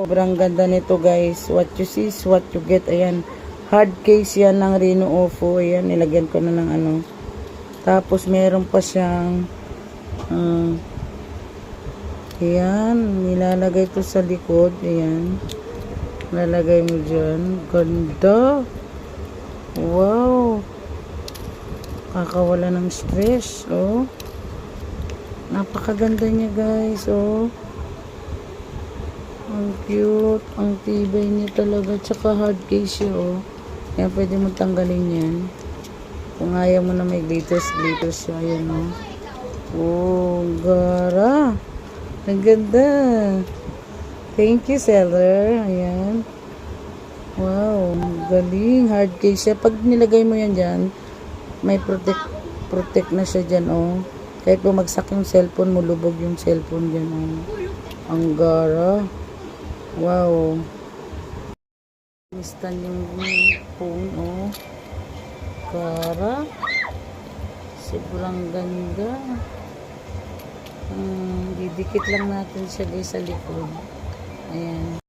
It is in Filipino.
Sobrang ganda nito guys. What you see is what you get. Ayan. Hard case yan ng Reno Ofo. Ayan. Nilagyan ko na ng ano. Tapos meron pa siyang ayan. Nilalagay to sa likod. Ayan. Lalagay mo dyan. Ganda. Wow. Kakawala ng stress. Oh. Napakaganda niya guys. Oh. Ang cute. Ang tibay niya talaga. Tsaka hard case siya, oh. Yan, pwede mo tanggalin yan. Kung ayaw mo na may glitters siya. Ayan, oh. Oh, gara. Ang ganda. Thank you, seller. Ayan. Wow. Galing. Hard case siya. Pag nilagay mo yan dyan, may protect na siya dyan, oh. Kahit bumagsak yung cellphone mo, lubog yung cellphone dyan, oh. Ang gara. Wow. Mistan yung phone, oh. Kara. Sobrang ganda. Didikit lang natin siya guys sa likod. Ayan.